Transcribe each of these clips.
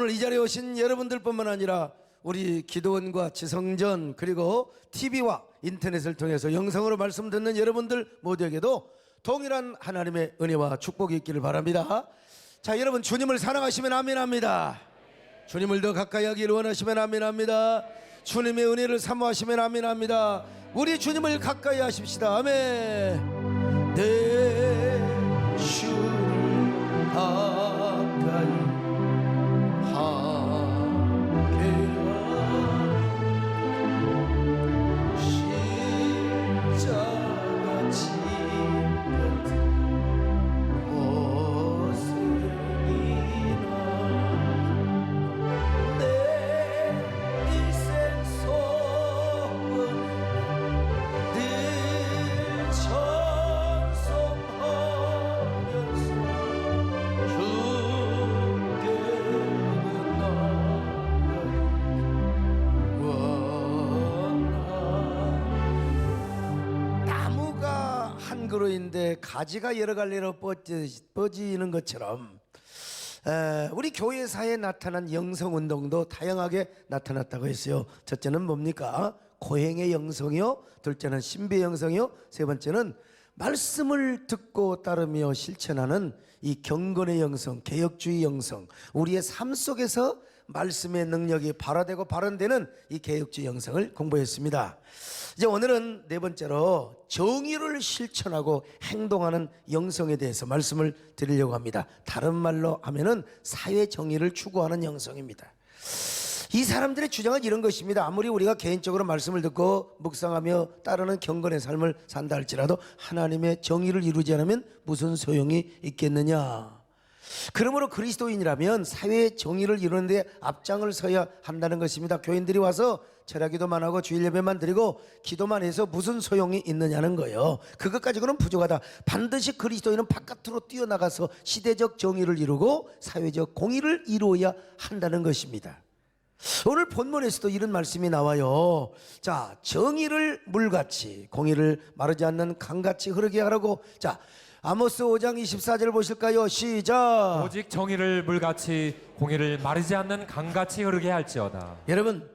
오늘 이 자리에 오신 여러분들뿐만 아니라 우리 기도원과 지성전 그리고 TV와 인터넷을 통해서 영상으로 말씀 듣는 여러분들 모두에게도 동일한 하나님의 은혜와 축복이 있기를 바랍니다. 자, 여러분 주님을 사랑하시면 아멘합니다. 주님을 더 가까이 하기를 원하시면 아멘합니다. 주님의 은혜를 사모하시면 아멘합니다. 우리 주님을 가까이 하십시다. 아멘. 내 주를 가까이 그루인데 가지가 여러 갈래로 뻗지는 것처럼 우리 교회사에 나타난 영성운동도 다양하게 나타났다고 했어요. 첫째는 뭡니까? 고행의 영성이요, 둘째는 신비의 영성이요, 세 번째는 말씀을 듣고 따르며 실천하는 이 경건의 영성, 개혁주의 영성, 우리의 삶 속에서 말씀의 능력이 발화되고 발현되는 이 개혁주의 영성을 공부했습니다. 이제 오늘은 네 번째로 정의를 실천하고 행동하는 영성에 대해서 말씀을 드리려고 합니다. 다른 말로 하면은 사회 정의를 추구하는 영성입니다. 이 사람들의 주장은 이런 것입니다. 아무리 우리가 개인적으로 말씀을 듣고 묵상하며 따르는 경건의 삶을 산다 할지라도 하나님의 정의를 이루지 않으면 무슨 소용이 있겠느냐. 그러므로 그리스도인이라면 사회의 정의를 이루는 데 앞장을 서야 한다는 것입니다. 교인들이 와서 철야기도만 하고 주일 예배만 드리고 기도만 해서 무슨 소용이 있느냐는 거예요. 그것 가지고는 부족하다. 반드시 그리스도인은 바깥으로 뛰어나가서 시대적 정의를 이루고 사회적 공의를 이루어야 한다는 것입니다. 오늘 본문에서도 이런 말씀이 나와요. 자, 정의를 물같이 공의를 마르지 않는 강같이 흐르게 하라고. 자, 아모스 5장 24절 보실까요? 시작. 오직 정의를 물같이 공의를 마르지 않는 강같이 흐르게 할지어다. 여러분,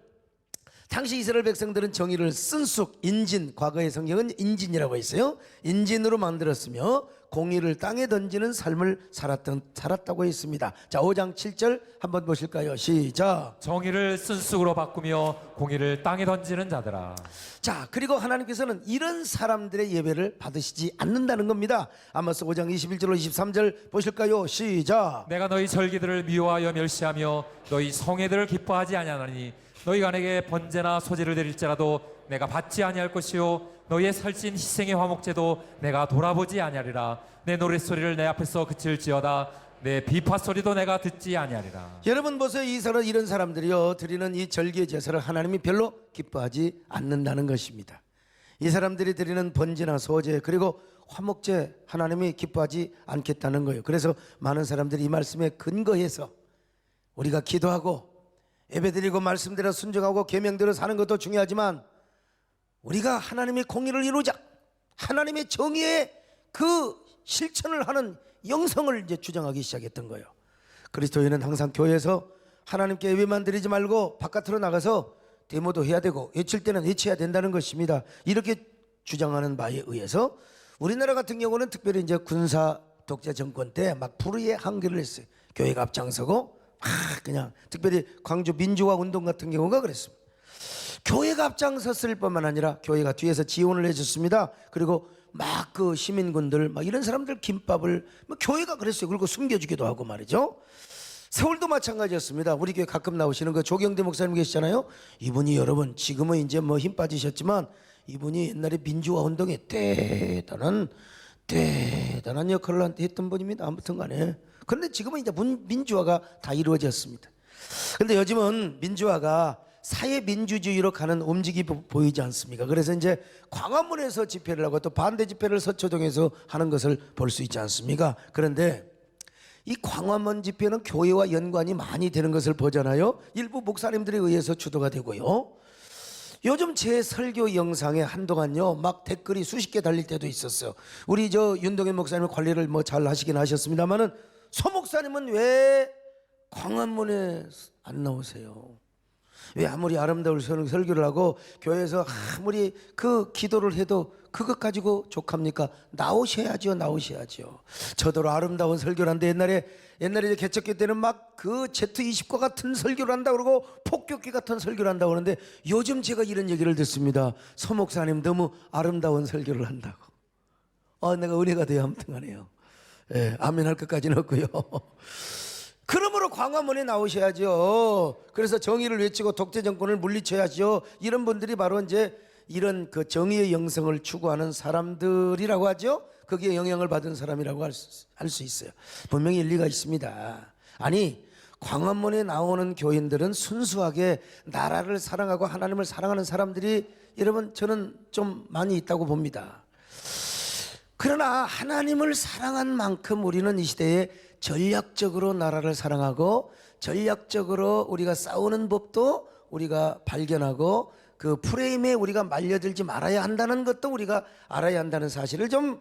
당시 이스라엘 백성들은 정의를 쓴쑥, 인진, 과거의 성경은 인진이라고 했어요. 인진으로 만들었으며 공의를 땅에 던지는 삶을 살았다고 했습니다. 자, 5장 7절 한번 보실까요? 시작. 정의를 쓴쑥으로 바꾸며 공의를 땅에 던지는 자들아. 자, 그리고 하나님께서는 이런 사람들의 예배를 받으시지 않는다는 겁니다. 아모스 5장 21절로 23절 보실까요? 시작. 내가 너희 절기들을 미워하여 멸시하며 너희 성회들을 기뻐하지 아니하나니 너희가 내게 번제나 소제를 드릴지라도 내가 받지 아니할 것이요 너희의 살찐 희생의 화목제도 내가 돌아보지 아니하리라. 내 노랫소리를 내 앞에서 그칠지어다 내 비파소리도 내가 듣지 아니하리라. 여러분 보세요. 이런 사람들이요 드리는 이 절기의 제사를 하나님이 별로 기뻐하지 않는다는 것입니다. 이 사람들이 드리는 번제나 소제 그리고 화목제 하나님이 기뻐하지 않겠다는 거예요. 그래서 많은 사람들이 이 말씀에 근거해서 우리가 기도하고 예배드리고 말씀대로 순종하고 계명대로 사는 것도 중요하지만 우리가 하나님의 공의를 이루자, 하나님의 정의의 그 실천을 하는 영성을 이제 주장하기 시작했던 거예요. 그리스도인은 항상 교회에서 하나님께 예배만 드리지 말고 바깥으로 나가서 데모도 해야 되고 외칠 때는 외쳐야 된다는 것입니다. 이렇게 주장하는 바에 의해서 우리나라 같은 경우는 특별히 이제 군사 독재 정권 때 막 불의의 항기를 했어요. 교회가 앞장서고 그냥 특별히 광주 민주화 운동 같은 경우가 그랬습니다. 교회가 앞장섰을 뿐만 아니라 교회가 뒤에서 지원을 해줬습니다. 그리고 막 그 시민군들 막 이런 사람들 김밥을 교회가 그랬어요. 그리고 숨겨주기도 하고 말이죠. 서울도 마찬가지였습니다. 우리 교회 가끔 나오시는 그 조경대 목사님 계시잖아요. 이분이 여러분 지금은 이제 뭐 힘 빠지셨지만 이분이 옛날에 민주화 운동에 대단한 역할을 했던 분입니다. 아무튼 간에. 그런데 지금은 이제 민주화가 다 이루어졌습니다. 그런데 요즘은 민주화가 사회민주주의로 가는 움직임이 보이지 않습니까? 그래서 이제 광화문에서 집회를 하고 또 반대 집회를 서초동에서 하는 것을 볼 수 있지 않습니까? 그런데 이 광화문 집회는 교회와 연관이 많이 되는 것을 보잖아요. 일부 목사님들에 의해서 주도가 되고요. 요즘 제 설교 영상에 한동안요 막 댓글이 수십 개 달릴 때도 있었어요. 우리 저 윤동현 목사님 관리를 뭐 잘 하시긴 하셨습니다만은 소 목사님은 왜 광화문에 안 나오세요? 왜 아무리 아름다운 설교를 하고 교회에서 아무리 그 기도를 해도 그것 가지고 족합니까? 나오셔야죠, 나오셔야죠. 저더러 아름다운 설교를 하는데 옛날에 이제 개척교 때는 막 그 Z20과 같은 설교를 한다고 그러고 폭격기 같은 설교를 한다고 그러는데 요즘 제가 이런 얘기를 듣습니다. 서 목사님 너무 아름다운 설교를 한다고. 내가 은혜가 돼야 함등하네요. 예, 아멘 할 것까지는 없고요. 그러므로 광화문에 나오셔야죠. 그래서 정의를 외치고 독재 정권을 물리쳐야죠. 이런 분들이 바로 이제 이런 그 정의의 영성을 추구하는 사람들이라고 하죠. 거기에 영향을 받은 사람이라고 할 수 있어요. 분명히 일리가 있습니다. 아니, 광화문에 나오는 교인들은 순수하게 나라를 사랑하고 하나님을 사랑하는 사람들이 여러분 저는 좀 많이 있다고 봅니다. 그러나 하나님을 사랑한 만큼 우리는 이 시대에 전략적으로 나라를 사랑하고 전략적으로 우리가 싸우는 법도 우리가 발견하고 그 프레임에 우리가 말려들지 말아야 한다는 것도 우리가 알아야 한다는 사실을 좀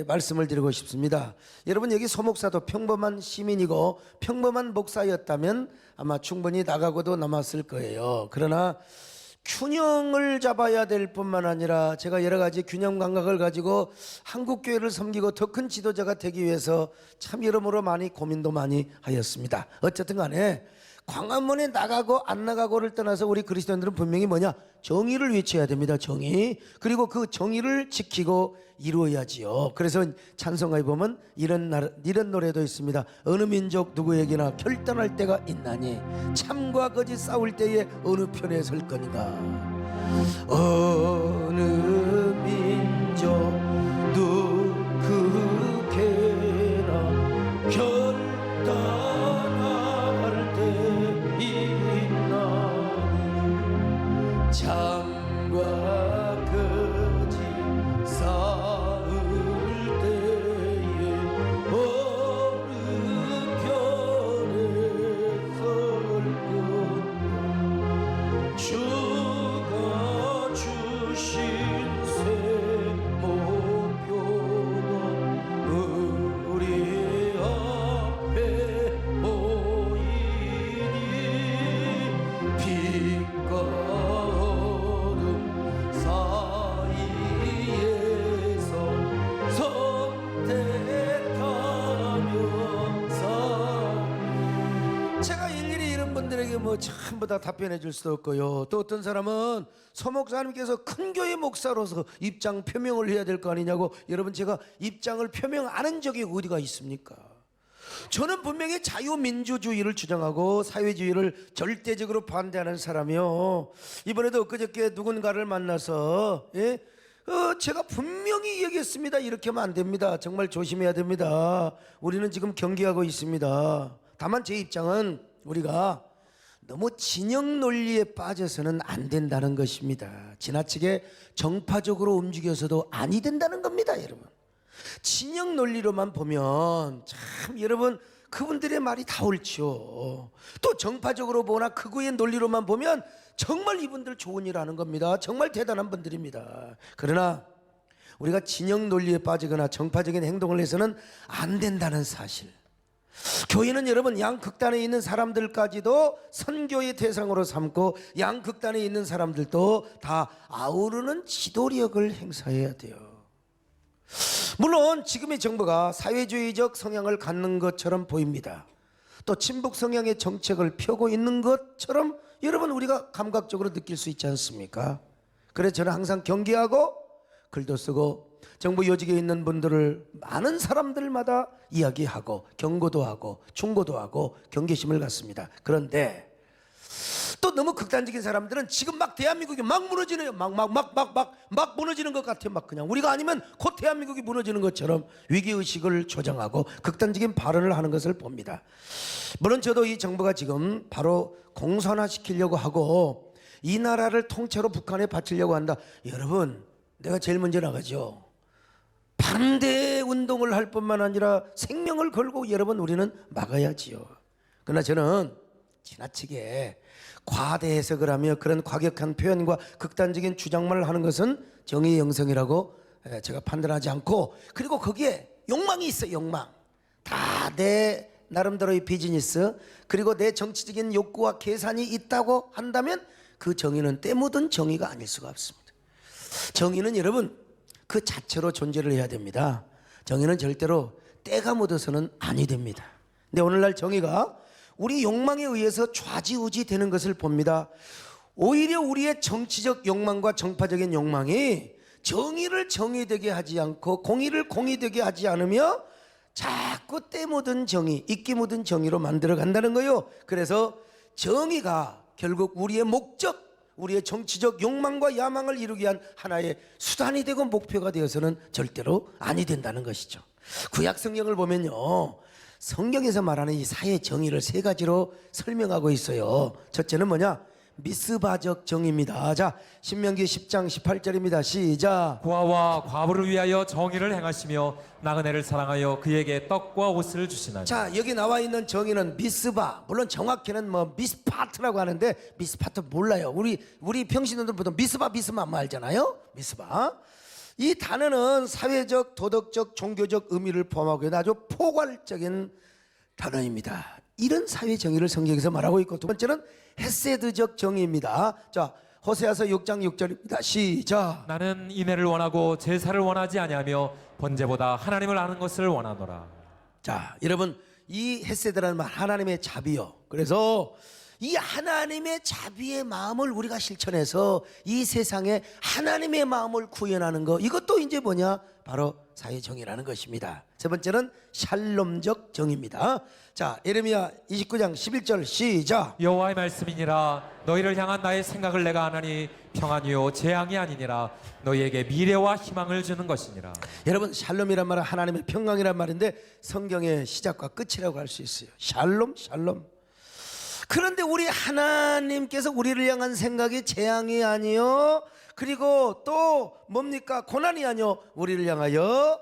말씀을 드리고 싶습니다. 여러분 여기 소목사도 평범한 시민이고 평범한 목사였다면 아마 충분히 나가고도 남았을 거예요. 그러나 균형을 잡아야 될 뿐만 아니라 제가 여러 가지 균형 감각을 가지고 한국교회를 섬기고 더 큰 지도자가 되기 위해서 참 여러모로 많이 고민도 많이 하였습니다. 어쨌든 간에 광화문에 나가고 안 나가고를 떠나서 우리 그리스도인들은 분명히 뭐냐? 정의를 외쳐야 됩니다. 정의. 그리고 그 정의를 지키고 이루어야지요. 그래서 찬송가에 보면 이런 노래도 있습니다. 어느 민족 누구에게나 결단할 때가 있나니 참과 거짓 싸울 때에 어느 편에 설 거니가. 어느 민족 누구에게나 결단할 때 있나니 참과 거짓 싸울 때에 어느 편에 설 거냐. 주가 주신 새 목표가 우리 앞에 보이니 빛과 어둠 사이에서 선택하며 제가 일일이 이런 분들에게 뭐 전부 다 답변해 줄 수도 없고요. 또 어떤 사람은 서 목사님께서 큰 교회 목사로서 입장 표명을 해야 될 거 아니냐고. 여러분 제가 입장을 표명 안 한 적이 어디가 있습니까? 저는 분명히 자유민주주의를 주장하고 사회주의를 절대적으로 반대하는 사람이요. 이번에도 엊그저께 누군가를 만나서 제가 분명히 얘기했습니다. 이렇게 하면 안 됩니다. 정말 조심해야 됩니다. 우리는 지금 경계하고 있습니다. 다만 제 입장은 우리가 너무 진영 논리에 빠져서는 안 된다는 것입니다. 지나치게 정파적으로 움직여서도 아니 된다는 겁니다, 여러분. 진영 논리로만 보면 참 여러분 그분들의 말이 다 옳죠. 또 정파적으로 보거나 극우의 논리로만 보면 정말 이분들 좋은 일 하는 겁니다. 정말 대단한 분들입니다. 그러나 우리가 진영 논리에 빠지거나 정파적인 행동을 해서는 안 된다는 사실. 교회는 여러분 양극단에 있는 사람들까지도 선교의 대상으로 삼고 양극단에 있는 사람들도 다 아우르는 지도력을 행사해야 돼요. 물론 지금의 정부가 사회주의적 성향을 갖는 것처럼 보입니다. 또 친북 성향의 정책을 펴고 있는 것처럼 여러분 우리가 감각적으로 느낄 수 있지 않습니까? 그래서 저는 항상 경계하고 글도 쓰고 정부 요직에 있는 분들을 많은 사람들마다 이야기하고 경고도 하고 충고도 하고 경계심을 갖습니다. 그런데 또 너무 극단적인 사람들은 지금 막 대한민국이 막 무너지는 막 무너지는 것 같아. 막 그냥 우리가 아니면 곧 대한민국이 무너지는 것처럼 위기의식을 조장하고 극단적인 발언을 하는 것을 봅니다. 물론 저도 이 정부가 지금 바로 공산화시키려고 하고 이 나라를 통째로 북한에 바치려고 한다. 여러분 내가 제일 먼저 나가죠. 반대 운동을 할 뿐만 아니라 생명을 걸고 여러분 우리는 막아야지요. 그러나 저는 지나치게 과대 해석을 하며 그런 과격한 표현과 극단적인 주장만을 하는 것은 정의의 영성이라고 제가 판단하지 않고, 그리고 거기에 욕망이 있어요. 욕망. 다 내 나름대로의 비즈니스 그리고 내 정치적인 욕구와 계산이 있다고 한다면 그 정의는 때 묻은 정의가 아닐 수가 없습니다. 정의는 여러분 그 자체로 존재를 해야 됩니다. 정의는 절대로 때가 묻어서는 아니 됩니다. 근데 오늘날 정의가 우리 욕망에 의해서 좌지우지 되는 것을 봅니다. 오히려 우리의 정치적 욕망과 정파적인 욕망이 정의를 정의되게 하지 않고 공의를 공의되게 하지 않으며 자꾸 때 묻은 정의, 이끼 묻은 정의로 만들어 간다는 거예요. 그래서 정의가 결국 우리의 목적, 우리의 정치적 욕망과 야망을 이루기 위한 하나의 수단이 되고 목표가 되어서는 절대로 아니 된다는 것이죠. 구약 성경을 보면요, 성경에서 말하는 이 사회 정의를 세 가지로 설명하고 있어요. 첫째는 뭐냐? 미스바적 정의입니다. 자, 신명기 10장 18절입니다. 시작. 고아와 과부를 위하여 정의를 행하시며 나그네를 사랑하여 그에게 떡과 옷을 주시나니. 자, 여기 나와 있는 정의는 미스바, 물론 정확히는 뭐 미스파트라고 하는데 미스파트 몰라요. 우리 평신도들 보통 미스바 뭐 알잖아요. 미스바. 이 단어는 사회적, 도덕적, 종교적 의미를 포함하고 있는 아주 포괄적인 단어입니다. 이런 사회 정의를 성경에서 말하고 있고, 두 번째는 헤세드적 정의입니다. 자, 호세아서 6장 6절입니다. 시작. 나는 인애를 원하고 제사를 원하지 아니하며 번제보다 하나님을 아는 것을 원하노라. 자, 여러분, 이 헤세드라는 말 하나님의 자비요. 그래서 이 하나님의 자비의 마음을 우리가 실천해서 이 세상에 하나님의 마음을 구현하는 거, 이것도 이제 뭐냐? 바로 사회 정의라는 것입니다. 세 번째는 샬롬적 정의입니다. 자, 예레미야 29장 11절 시작. 여호와의 말씀이니라. 너희를 향한 나의 생각을 내가 아나니 평안이요 재앙이 아니니라. 너희에게 미래와 희망을 주는 것이니라. 여러분, 샬롬이란 말은 하나님의 평강이란 말인데 성경의 시작과 끝이라고 할 수 있어요. 샬롬. 그런데 우리 하나님께서 우리를 향한 생각이 재앙이 아니요, 그리고 또 뭡니까? 고난이 아니요, 우리를 향하여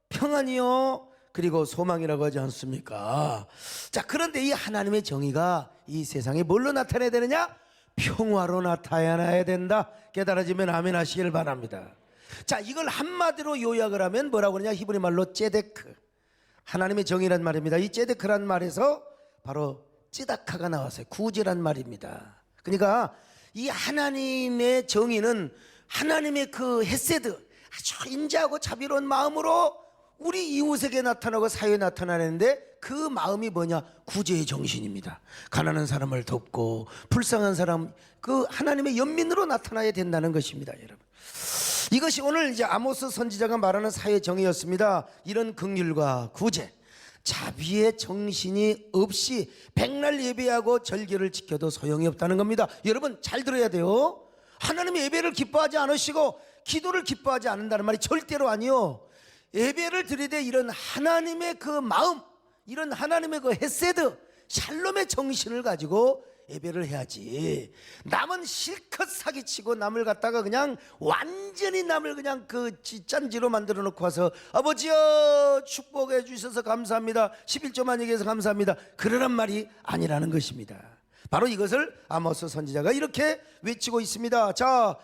평안이요, 그리고 소망이라고 하지 않습니까? 자, 그런데 이 하나님의 정의가 이 세상에 뭘로 나타나야 되느냐? 평화로 나타나야 된다. 깨달아지면 아멘 하시길 바랍니다. 자, 이걸 한마디로 요약을 하면 뭐라고 그러냐? 히브리 말로 ጼ데크, 하나님의 정의란 말입니다. 이 ጼ데크란 말에서 바로 찌다카가 나왔어요. 구제란 말입니다. 그러니까 이 하나님의 정의는 하나님의 그 헤세드, 아주 인자하고 자비로운 마음으로 우리 이웃에게 나타나고 사회에 나타나는데 그 마음이 뭐냐? 구제의 정신입니다. 가난한 사람을 돕고 불쌍한 사람, 그 하나님의 연민으로 나타나야 된다는 것입니다, 여러분. 이것이 오늘 이제 아모스 선지자가 말하는 사회 정의였습니다. 이런 긍휼과 구제, 자비의 정신이 없이 백날 예배하고 절기를 지켜도 소용이 없다는 겁니다. 여러분 잘 들어야 돼요. 하나님의 예배를 기뻐하지 않으시고 기도를 기뻐하지 않는다는 말이 절대로 아니요, 예배를 드리되 이런 하나님의 그 마음, 이런 하나님의 그 헤세드, 샬롬의 정신을 가지고 예배를 해야지. 남은 실컷 사기치고 남을 갖다가 그냥 완전히 남을 그냥 그 짠지로 만들어 놓고 와서 아버지여 축복해 주셔서 감사합니다, 11조만 얘기해서 감사합니다, 그러란 말이 아니라는 것입니다. 바로 이것을 아모스 선지자가 이렇게 외치고 있습니다. 자,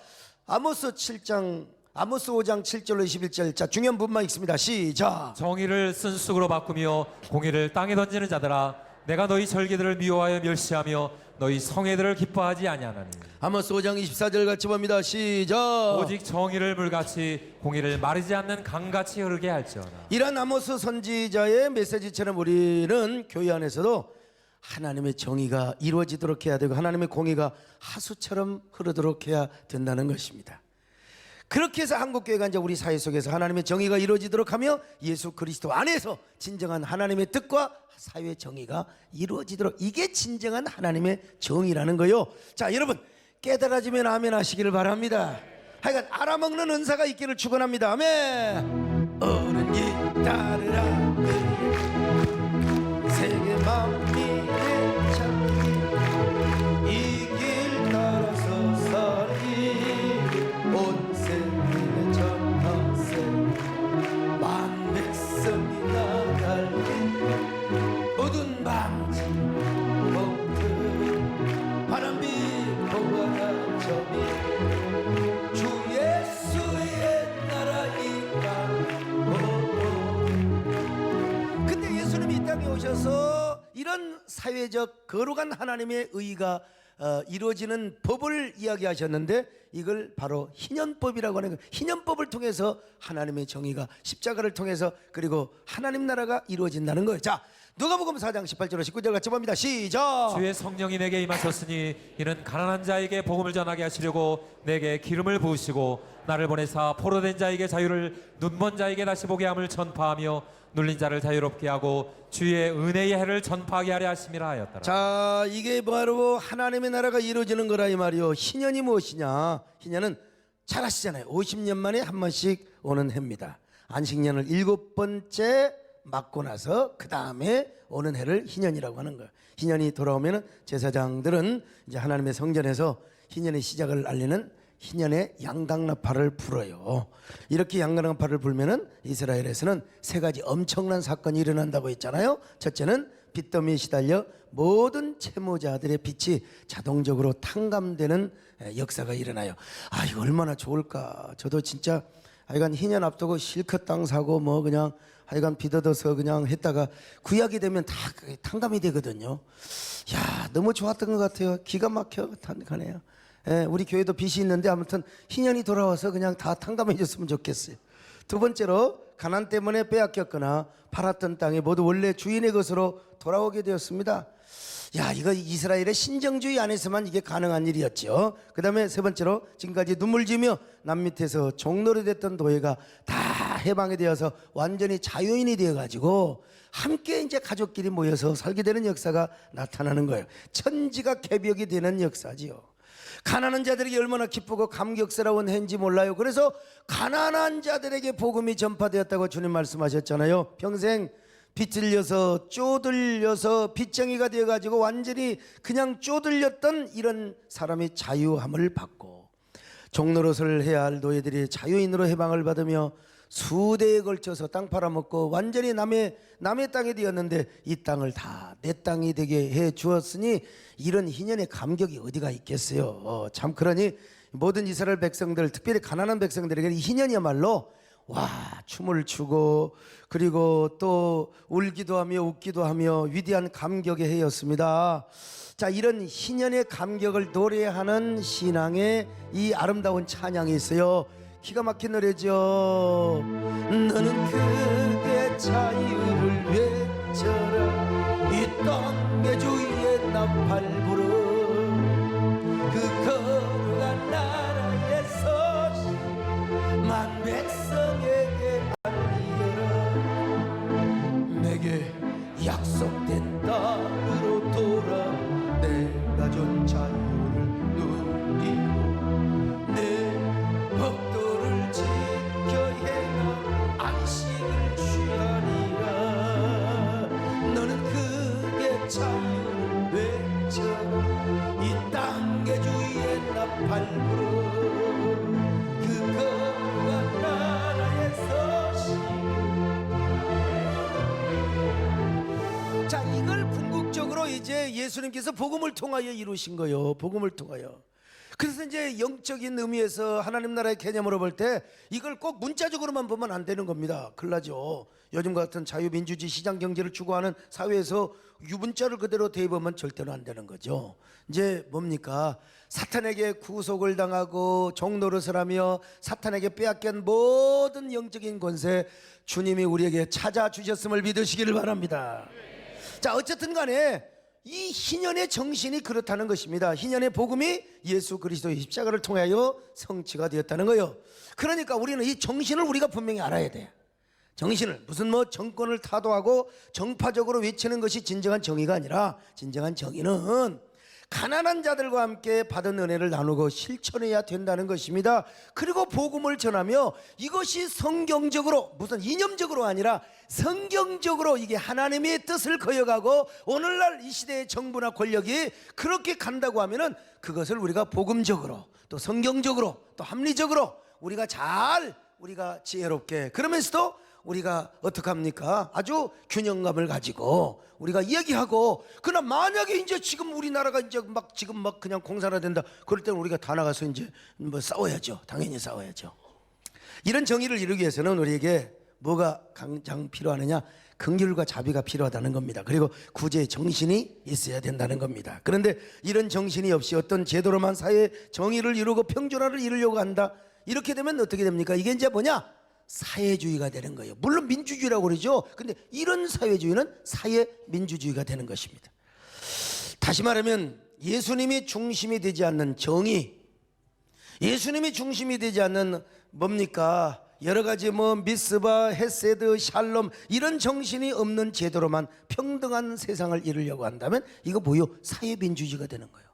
아모스 5장 7절로 21절. 자, 중요한 부분만 읽습니다. 시작. 정의를 쓴쑥으로 바꾸며 공의를 땅에 던지는 자들아, 내가 너희 절기들을 미워하여 멸시하며 너희 성회들을 기뻐하지 아니하나니. 아모스 5장 24절 같이 봅니다. 시작. 오직 정의를 물같이 공의를 마르지 않는 강같이 흐르게 할지어다. 이런 아모스 선지자의 메시지처럼 우리는 교회 안에서도 하나님의 정의가 이루어지도록 해야 되고 하나님의 공의가 하수처럼 흐르도록 해야 된다는 것입니다. 그렇게 해서 한국교회가 이제 우리 사회 속에서 하나님의 정의가 이루어지도록 하며 예수 그리스도 안에서 진정한 하나님의 뜻과 사회 정의가 이루어지도록, 이게 진정한 하나님의 정의라는 거요. 자, 여러분 깨달아지면 아멘 하시기를 바랍니다. 하여간 알아먹는 은사가 있기를 축원합니다. 아멘. 어른이 따르라 세계 만민의 자비, 이 길 따라서 살리 온 세계의 전하세, 만백성이 나갈리 어두운 밤지 봄들 바람비 보아라 저미 주 예수의 나라이다. 근데 예수님이 이 땅에 오셔서 이런 사회적 거룩한 하나님의 의가 이루어지는 법을 이야기하셨는데 이걸 바로 희년법이라고 하는 거예요. 희년법을 통해서 하나님의 정의가 십자가를 통해서 그리고 하나님 나라가 이루어진다는 거예요. 자, 누가복음 4장 18절로 19절 같이 봅니다. 시작. 주의 성령이 내게 임하셨으니 이는 가난한 자에게 복음을 전하게 하시려고 내게 기름을 부으시고 나를 보내사 포로된 자에게 자유를 눈먼 자에게 다시 보게 함을 전파하며 눌린 자를 자유롭게 하고 주의 은혜의 해를 전파하게 하려 하심이라 하였더라. 자, 이게 바로 하나님의 나라가 이루어지는 거라 이 말이요. 희년이 무엇이냐? 희년은 잘 아시잖아요. 50년 만에 한 번씩 오는 해입니다. 안식년을 7번째 맞고 나서 그 다음에 오는 해를 희년이라고 하는 거예요. 희년이 돌아오면은 제사장들은 이제 하나님의 성전에서 희년의 시작을 알리는 희년의 양강나팔을 불어요. 이렇게 양강나팔을 불면은 이스라엘에서는 세 가지 엄청난 사건이 일어난다고 했잖아요. 첫째는 빚더미에 시달려 모든 채무자들의 빚이 자동적으로 탕감되는 역사가 일어나요. 아, 이거 얼마나 좋을까. 저도 진짜 하여간 희년 앞두고 실컷 땅 사고 뭐 그냥 하여간 빚 얻어서 그냥 했다가 구약이 되면 다 탕감이 되거든요. 야, 너무 좋았던 것 같아요. 기가 막혀 가네요. 예, 우리 교회도 빚이 있는데 아무튼 희년이 돌아와서 그냥 다 탕감해 줬으면 좋겠어요. 두 번째로 가난 때문에 빼앗겼거나 팔았던 땅이 모두 원래 주인의 것으로 돌아오게 되었습니다. 야, 이거 이스라엘의 신정주의 안에서만 이게 가능한 일이었죠. 그 다음에 세 번째로 지금까지 눈물 지으며 남 밑에서 종노릇 했던 도회가 다 해방이 되어서 완전히 자유인이 되어가지고 함께 이제 가족끼리 모여서 살게 되는 역사가 나타나는 거예요. 천지가 개벽이 되는 역사지요. 가난한 자들에게 얼마나 기쁘고 감격스러운 해인지 몰라요. 그래서 가난한 자들에게 복음이 전파되었다고 주님 말씀하셨잖아요. 평생 빚질려서 쪼들려서 빚쟁이가 되어가지고 완전히 그냥 쪼들렸던 이런 사람이 자유함을 받고 종노릇을 해야 할 노예들이 자유인으로 해방을 받으며 수대에 걸쳐서 땅 팔아먹고 완전히 남의 땅이 되었는데 이 땅을 다 내 땅이 되게 해 주었으니 이런 희년의 감격이 어디가 있겠어요. 참 그러니 모든 이스라엘 백성들 특별히 가난한 백성들에게 이 희년이야말로 와, 춤을 추고 그리고 또 울기도 하며 웃기도 하며 위대한 감격의 해였습니다. 자, 이런 희년의 감격을 노래하는 신앙의 이 아름다운 찬양이 있어요. 기가 막힌 노래죠. 너는 그대 자유를 외쳐라 이 땅의 주위에 나팔 불어 그 거룩한 나라에 서시 만 백성에게 알리어라 내게 약속된 땅으로 돌아 내가 준 자유를 누리고 내 법도를 지켜 행하 안식을 취하리라 너는 그게 자유를 외쳐라 이 땅의 주위에 나팔 불어 그 거룩한 나라에 서시 자, 이걸 궁극적으로 이제 예수님께서 복음을 통하여 이루신 거예요. 복음을 통하여. 그래서 이제 영적인 의미에서 하나님 나라의 개념으로 볼 때 이걸 꼭 문자적으로만 보면 안 되는 겁니다. 큰일 나죠. 요즘 같은 자유민주주의 시장 경제를 추구하는 사회에서 유문자를 그대로 대입하면 절대로 안 되는 거죠. 이제 뭡니까? 사탄에게 구속을 당하고 종노릇을 하며 사탄에게 빼앗긴 모든 영적인 권세 주님이 우리에게 찾아주셨음을 믿으시기를 바랍니다. 자, 어쨌든 간에 이 희년의 정신이 그렇다는 것입니다. 희년의 복음이 예수 그리스도의 십자가를 통하여 성취가 되었다는 거예요. 그러니까 우리는 이 정신을 우리가 분명히 알아야 돼. 정신을 무슨 뭐 정권을 타도하고 정파적으로 외치는 것이 진정한 정의가 아니라 진정한 정의는 가난한 자들과 함께 받은 은혜를 나누고 실천해야 된다는 것입니다. 그리고 복음을 전하며 이것이 성경적으로 무슨 이념적으로 아니라 성경적으로 이게 하나님의 뜻을 거역하고 오늘날 이 시대의 정부나 권력이 그렇게 간다고 하면은 그것을 우리가 복음적으로 또 성경적으로 또 합리적으로 우리가 지혜롭게 그러면서도 우리가 어떻게 합니까? 아주 균형감을 가지고 우리가 이야기하고 그러나 만약에 이제 지금 우리나라가 이제 지금 막 그냥 공산화된다 그럴 때는 우리가 다 나가서 이제 뭐 싸워야죠. 당연히 싸워야죠. 이런 정의를 이루기 위해서는 우리에게 뭐가 가장 필요하느냐? 긍휼과 자비가 필요하다는 겁니다. 그리고 구제의 정신이 있어야 된다는 겁니다. 그런데 이런 정신이 없이 어떤 제도로만 사회의 정의를 이루고 평준화를 이루려고 한다. 이렇게 되면 어떻게 됩니까? 이게 이제 뭐냐? 사회주의가 되는 거예요. 물론 민주주의라고 그러죠. 근데 이런 사회주의는 사회민주주의가 되는 것입니다. 다시 말하면 예수님이 중심이 되지 않는 정의, 예수님이 중심이 되지 않는 뭡니까? 여러 가지 뭐 미스바, 헤세드, 샬롬 이런 정신이 없는 제도로만 평등한 세상을 이루려고 한다면 이거 뭐요? 사회민주주의가 되는 거예요.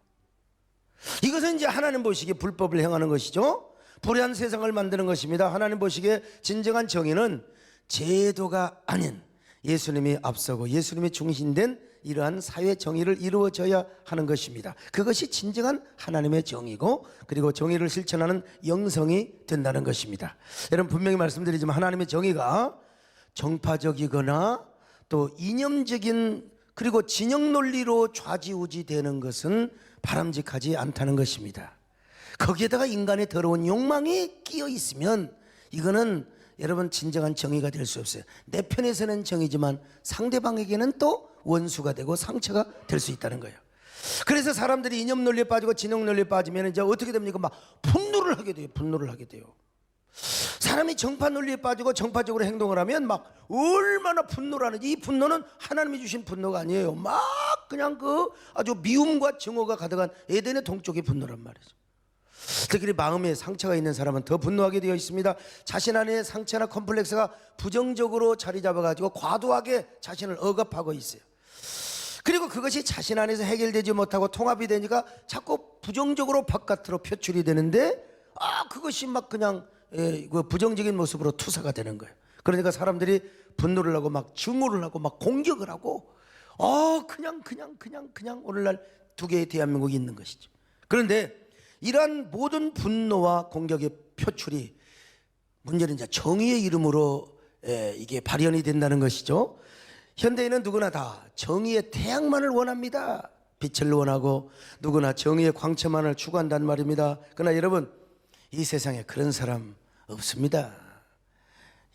이것은 이제 하나님 보시기에 불법을 행하는 것이죠. 불의한 세상을 만드는 것입니다. 하나님 보시기에 진정한 정의는 제도가 아닌 예수님이 앞서고 예수님이 중심된 이러한 사회 정의를 이루어져야 하는 것입니다. 그것이 진정한 하나님의 정의고 그리고 정의를 실천하는 영성이 된다는 것입니다. 여러분 분명히 말씀드리지만 하나님의 정의가 정파적이거나 또 이념적인 그리고 진영 논리로 좌지우지 되는 것은 바람직하지 않다는 것입니다. 거기에다가 인간의 더러운 욕망이 끼어 있으면 이거는 여러분 진정한 정의가 될 수 없어요. 내 편에서는 정의지만 상대방에게는 또 원수가 되고 상처가 될 수 있다는 거예요. 그래서 사람들이 이념 논리에 빠지고 진영 논리에 빠지면 이제 어떻게 됩니까? 막 분노를 하게 돼요. 분노를 하게 돼요. 사람이 정파 논리에 빠지고 정파적으로 행동을 하면 막 얼마나 분노를 하는지. 이 분노는 하나님이 주신 분노가 아니에요. 막 그냥 그 아주 미움과 증오가 가득한 에덴의 동쪽의 분노란 말이죠. 특히 마음에 상처가 있는 사람은 더 분노하게 되어 있습니다. 자신 안에 상처나 컴플렉스가 부정적으로 자리 잡아가지고 과도하게 자신을 억압하고 있어요. 그리고 그것이 자신 안에서 해결되지 못하고 통합이 되니까 자꾸 부정적으로 바깥으로 표출이 되는데 그것이 막 그냥 부정적인 모습으로 투사가 되는 거예요. 그러니까 사람들이 분노를 하고 막 증오를 하고 막 공격을 하고 그냥 오늘날 두 개의 대한민국이 있는 것이죠. 그런데 이러한 모든 분노와 공격의 표출이 문제는 이제 정의의 이름으로 이게 발현이 된다는 것이죠. 현대인은 누구나 다 정의의 태양만을 원합니다. 빛을 원하고 누구나 정의의 광채만을 추구한단 말입니다. 그러나 여러분 이 세상에 그런 사람 없습니다.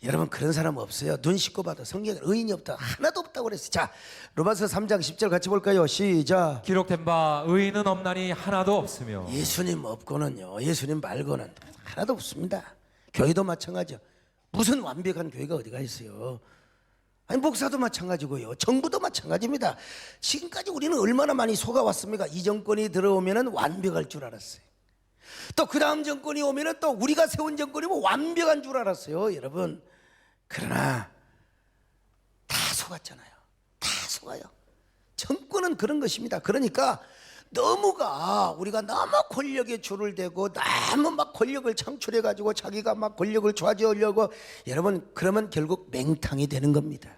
여러분 그런 사람 없어요. 눈 씻고 봐도 성경에 의인이 없다. 하나도 없다고 그랬어요. 자, 로마서 3장 10절 같이 볼까요? 시작. 기록된 바 의인은 없나니 하나도 없으며 예수님 없고는요, 예수님 말고는 하나도 없습니다. 교회도 마찬가지요. 무슨 완벽한 교회가 어디가 있어요? 아니 목사도 마찬가지고요, 정부도 마찬가지입니다. 지금까지 우리는 얼마나 많이 속아왔습니까? 이 정권이 들어오면은 완벽할 줄 알았어요. 또 그 다음 정권이 오면은 또 우리가 세운 정권이 뭐 완벽한 줄 알았어요, 여러분. 그러나 다 속았잖아요. 다 속아요. 정권은 그런 것입니다. 그러니까 우리가 너무 권력에 줄을 대고 너무 막 권력을 창출해 가지고 자기가 막 권력을 좌지하려고, 여러분 그러면 결국 맹탕이 되는 겁니다.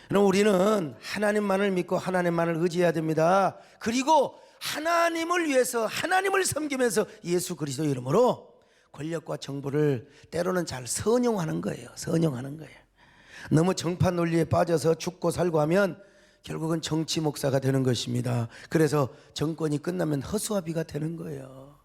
그럼 우리는 하나님만을 믿고 하나님만을 의지해야 됩니다. 그리고 하나님을 위해서 하나님을 섬기면서 예수 그리스도 이름으로 권력과 정부를 때로는 잘 선용하는 거예요. 선용하는 거예요. 너무 정파 논리에 빠져서 죽고 살고 하면 결국은 정치 목사가 되는 것입니다. 그래서 정권이 끝나면 허수아비가 되는 거예요.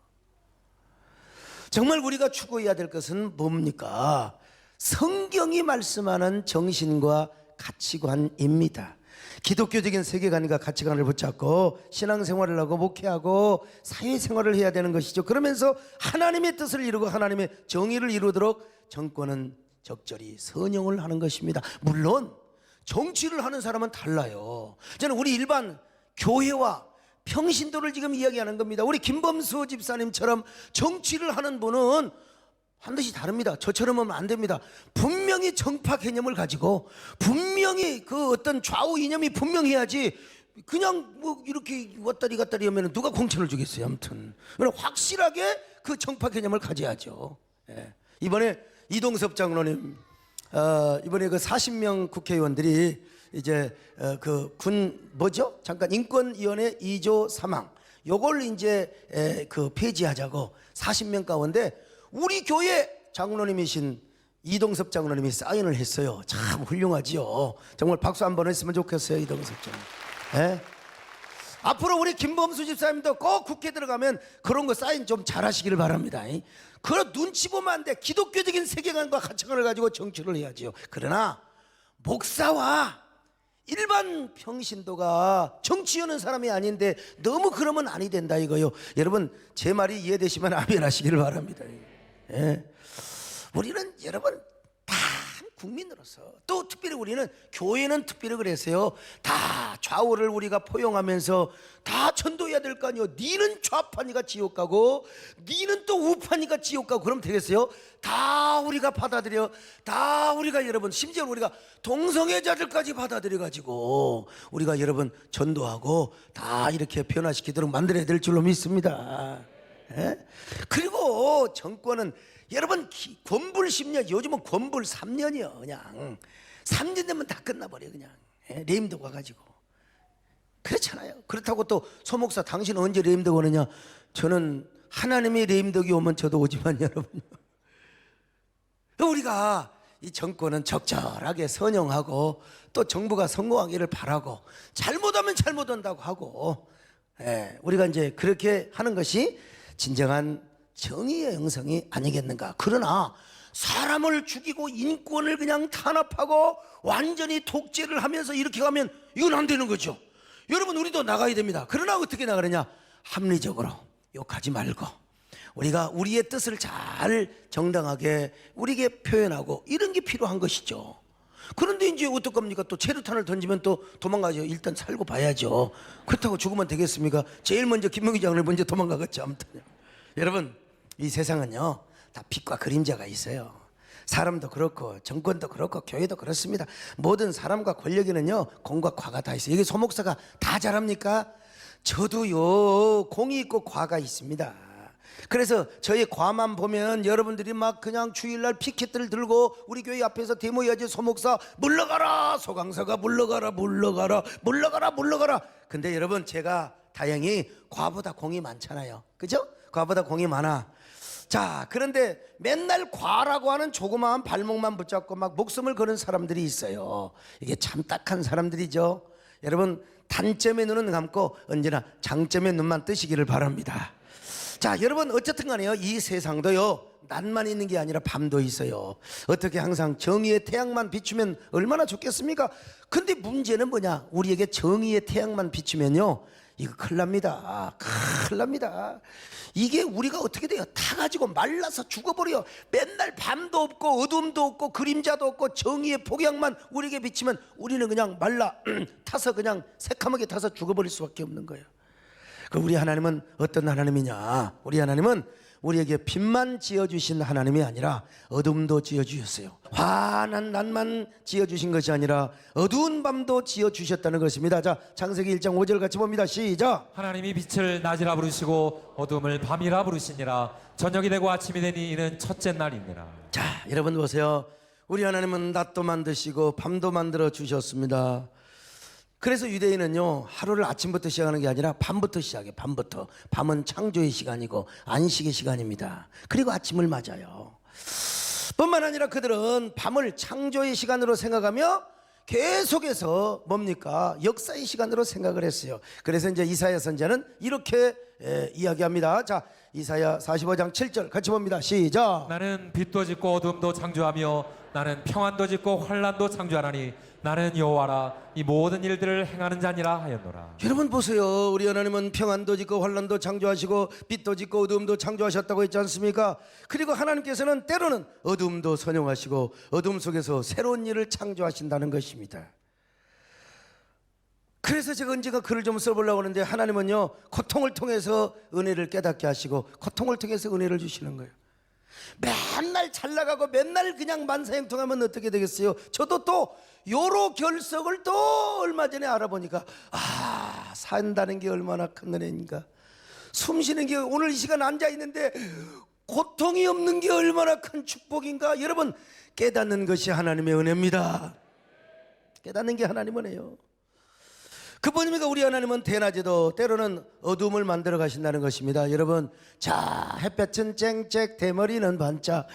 정말 우리가 추구해야 될 것은 뭡니까? 성경이 말씀하는 정신과 가치관입니다. 기독교적인 세계관과 가치관을 붙잡고 신앙생활을 하고 목회하고 사회생활을 해야 되는 것이죠. 그러면서 하나님의 뜻을 이루고 하나님의 정의를 이루도록 정권은 적절히 선용을 하는 것입니다. 물론 정치를 하는 사람은 달라요. 저는 우리 일반 교회와 평신도를 지금 이야기하는 겁니다. 우리 김범수 집사님처럼 정치를 하는 분은 반드시 다릅니다. 저처럼 하면 안 됩니다. 분명히 정파 개념을 가지고 분명히 그 어떤 좌우 이념이 분명해야지 그냥 뭐 이렇게 왔다리 갔다리 하면 누가 공천을 주겠어요. 아무튼 확실하게 그 정파 개념을 가져야죠. 이번에 이동섭 장로님, 이번에 그 40명 국회의원들이 이제 그 잠깐 인권위원회 2조 3항 요걸 이제 그 폐지하자고 40명 가운데 우리 교회 장로님이신 이동섭 장로님이 사인을 했어요. 참 훌륭하지요. 정말 박수 한번 했으면 좋겠어요, 이동섭 장로님. 앞으로 우리 김범수 집사님도 꼭 국회 들어가면 그런 거 사인 좀 잘하시기를 바랍니다. 그런 눈치 보면 안 돼. 기독교적인 세계관과 가치관을 가지고 정치를 해야지요. 그러나 목사와 일반 평신도가 정치하는 사람이 아닌데 너무 그러면 아니 된다 이거요. 여러분 제 말이 이해되시면 아멘하시기를 바랍니다. 예. 우리는 여러분 다 국민으로서 또 특별히 우리는 교회는 특별히 그랬어요. 다 좌우를 우리가 포용하면서 다 전도해야 될 거 아니에요. 니는 좌파니까 지옥 가고 니는 또 우파니까 지옥 가고 그러면 되겠어요? 다 우리가 받아들여. 다 우리가 여러분 심지어 우리가 동성애자들까지 받아들여 가지고 우리가 여러분 전도하고 다 이렇게 변화시키도록 만들어야 될 줄로 믿습니다. 예? 그리고 정권은 여러분 권불 10년, 요즘은 권불 3년이요. 그냥 3년 되면 다 끝나버려 그냥. 레임덕 와가지고 그렇잖아요. 그렇다고 또 소목사 당신 언제 레임덕 오느냐? 저는 하나님의 레임덕이 오면 저도 오지만 여러분 우리가 이 정권은 적절하게 선용하고 또 정부가 성공하기를 바라고 잘못하면 잘못한다고 하고 우리가 이제 그렇게 하는 것이 진정한 정의의 형성이 아니겠는가. 그러나 사람을 죽이고 인권을 그냥 탄압하고 완전히 독재를 하면서 이렇게 가면 이건 안 되는 거죠. 여러분 우리도 나가야 됩니다. 그러나 어떻게 나가느냐? 합리적으로 욕하지 말고 우리가 우리의 뜻을 잘 정당하게 우리에게 표현하고 이런 게 필요한 것이죠. 그런데 이제 어떡합니까? 또 체류탄을 던지면 또 도망가죠. 일단 살고 봐야죠. 그렇다고 죽으면 되겠습니까? 제일 먼저 김명희 장관을 먼저 도망가겠죠. 아무튼 여러분 이 세상은요 다 빛과 그림자가 있어요. 사람도 그렇고 정권도 그렇고 교회도 그렇습니다. 모든 사람과 권력에는요 공과 과가 다 있어요. 이게 소목사가 다 잘합니까? 저도요 공이 있고 과가 있습니다. 그래서 저희 과만 보면 여러분들이 막 그냥 주일날 피켓들을 들고 우리 교회 앞에서 데모해야지 소목사 물러가라, 소강사가 물러가라 물러가라 물러가라 물러가라. 근데 여러분 제가 다행히 과보다 공이 많잖아요. 그죠? 과보다 공이 많아. 자, 그런데 맨날 과라고 하는 조그마한 발목만 붙잡고 막 목숨을 거는 사람들이 있어요. 이게 참 딱한 사람들이죠. 여러분 단점의 눈은 감고 언제나 장점의 눈만 뜨시기를 바랍니다. 자, 여러분 어쨌든 간에요 이 세상도요 낮만 있는 게 아니라 밤도 있어요. 어떻게 항상 정의의 태양만 비추면 얼마나 좋겠습니까? 근데 문제는 뭐냐? 우리에게 정의의 태양만 비추면요 이거 큰일 납니다. 큰일 납니다. 이게 우리가 어떻게 돼요? 타가지고 말라서 죽어버려요. 맨날 밤도 없고 어둠도 없고 그림자도 없고 정의의 폭약만 우리에게 비치면 우리는 그냥 말라 타서 그냥 새카맣게 타서 죽어버릴 수밖에 없는 거예요. 그 우리 하나님은 어떤 하나님이냐? 우리 하나님은 우리에게 빛만 지어주신 하나님이 아니라 어둠도 지어주셨어요. 환한 낮만 지어주신 것이 아니라 어두운 밤도 지어주셨다는 것입니다. 자, 창세기 1장 5절 같이 봅니다. 시작. 하나님이 빛을 낮이라 부르시고 어둠을 밤이라 부르시니라. 저녁이 되고 아침이 되니 이는 첫째 날이니라. 자, 여러분 보세요. 우리 하나님은 낮도 만드시고 밤도 만들어 주셨습니다. 그래서 유대인은요 하루를 아침부터 시작하는 게 아니라 밤부터 시작해. 밤부터. 밤은 창조의 시간이고 안식의 시간입니다. 그리고 아침을 맞아요. 뿐만 아니라 그들은 밤을 창조의 시간으로 생각하며 계속해서 뭡니까? 역사의 시간으로 생각을 했어요. 그래서 이제 이사야 선지자는 이렇게 이야기합니다. 자, 이사야 45장 7절 같이 봅니다. 시작. 나는 빛도 짓고 어둠도 창조하며 나는 평안도 짓고 환란도 창조하나니 나는 여호와라. 이 모든 일들을 행하는 자니라 하였노라. 여러분 보세요. 우리 하나님은 평안도 짓고 환란도 창조하시고 빛도 짓고 어둠도 창조하셨다고 했지 않습니까? 그리고 하나님께서는 때로는 어둠도 선용하시고 어둠 속에서 새로운 일을 창조하신다는 것입니다. 그래서 제가 언젠가 글을 좀 써보려고 하는데 하나님은요 고통을 통해서 은혜를 깨닫게 하시고 고통을 통해서 은혜를 주시는 거예요. 맨날 잘 나가고 맨날 그냥 만사형통하면 어떻게 되겠어요? 저도 또 요로 결석을 또 얼마 전에 알아보니까 산다는 게 얼마나 큰 은혜인가. 숨 쉬는 게 오늘 이 시간 앉아있는데 고통이 없는 게 얼마나 큰 축복인가. 여러분 깨닫는 것이 하나님의 은혜입니다. 깨닫는 게 하나님의 은혜예요. 그뿐입니까? 우리 하나님은 대낮에도 때로는 어둠을 만들어 가신다는 것입니다. 여러분, 자, 햇볕은 쨍쨍 대머리는 반짝.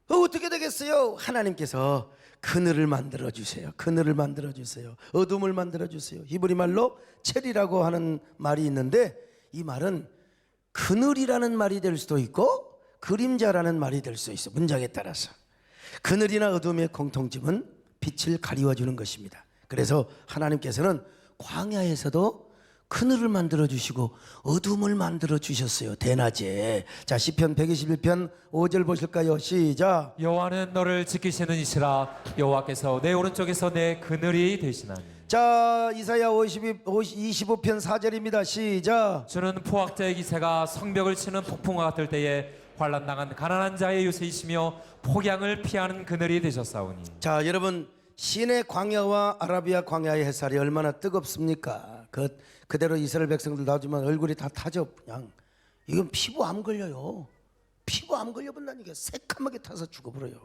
어떻게 되겠어요? 하나님께서 그늘을 만들어 주세요. 그늘을 만들어 주세요. 어둠을 만들어 주세요. 히브리 말로 체리라고 하는 말이 있는데 이 말은 그늘이라는 말이 될 수도 있고 그림자라는 말이 될 수 있어. 문장에 따라서. 그늘이나 어둠의 공통점은 빛을 가리워 주는 것입니다. 그래서 하나님께서는 광야에서도 그늘을 만들어 주시고 어둠을 만들어 주셨어요. 대낮에. 자, 시편 121편 5절 보실까요? 시작. 여호와는 너를 지키시는 이시라. 여호와께서 내 오른쪽에서 내 그늘이 되시나니. 자, 이사야 25편 4절입니다. 시작. 주는 포악자의 기세가 성벽을 치는 폭풍과 같을 때에 환난당한 가난한 자의 요새이시며 폭양을 피하는 그늘이 되셨사오니. 자, 여러분, 시내 광야와 아라비아 광야의 햇살이 얼마나 뜨겁습니까? 그대로 이스라엘 백성들 놔주면 얼굴이 다 타죠. 그냥 이건 피부 암 걸려요. 피부 암 걸려본다니까. 새까맣게 타서 죽어버려요.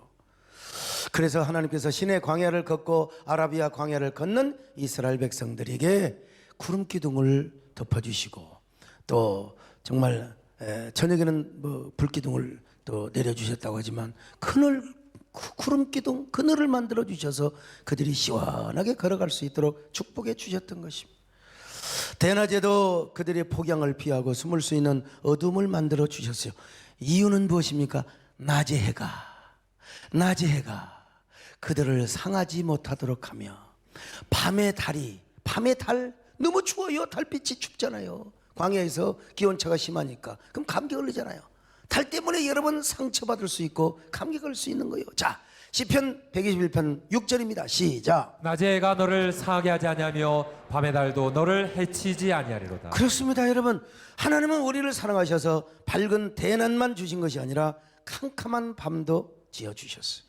그래서 하나님께서 시내 광야를 걷고 아라비아 광야를 걷는 이스라엘 백성들에게 구름 기둥을 덮어주시고 또 정말 저녁에는 뭐 불기둥을 또 내려주셨다고 하지만 구름 기둥 그늘을 만들어 주셔서 그들이 시원하게 걸어갈 수 있도록 축복해 주셨던 것입니다. 대낮에도 그들의 폭양을 피하고 숨을 수 있는 어둠을 만들어 주셨어요. 이유는 무엇입니까? 낮의 해가 그들을 상하지 못하도록 하며 밤의 달 너무 추워요. 달빛이 춥잖아요. 광야에서 기온차가 심하니까 그럼 감기 걸리잖아요. 달 때문에 여러분 상처받을 수 있고 감기 걸릴 수 있는 거예요. 자, 시편 121편 6절입니다. 시작. 낮의 해가 너를 상하게 하지 아니하며 밤의 달도 너를 해치지 아니하리로다. 그렇습니다. 여러분, 하나님은 우리를 사랑하셔서 밝은 대낮만 주신 것이 아니라 캄캄한 밤도 지어주셨어요.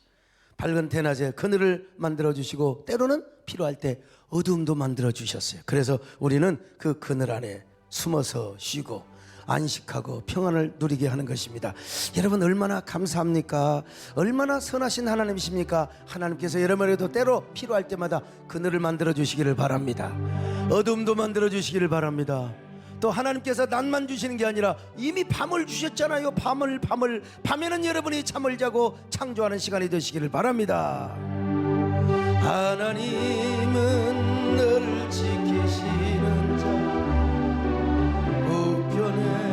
밝은 대낮에 그늘을 만들어주시고 때로는 필요할 때 어둠도 만들어주셨어요. 그래서 우리는 그 그늘 안에 숨어서 쉬고 안식하고 평안을 누리게 하는 것입니다. 여러분 얼마나 감사합니까? 얼마나 선하신 하나님이십니까? 하나님께서 여러분에도 때로 필요할 때마다 그늘을 만들어 주시기를 바랍니다. 어둠도 만들어 주시기를 바랍니다. 또 하나님께서 낮만 주시는 게 아니라 이미 밤을 주셨잖아요. 밤에는 여러분이 잠을 자고 창조하는 시간이 되시기를 바랍니다. 하나님은 너를 지키시는 자 우편에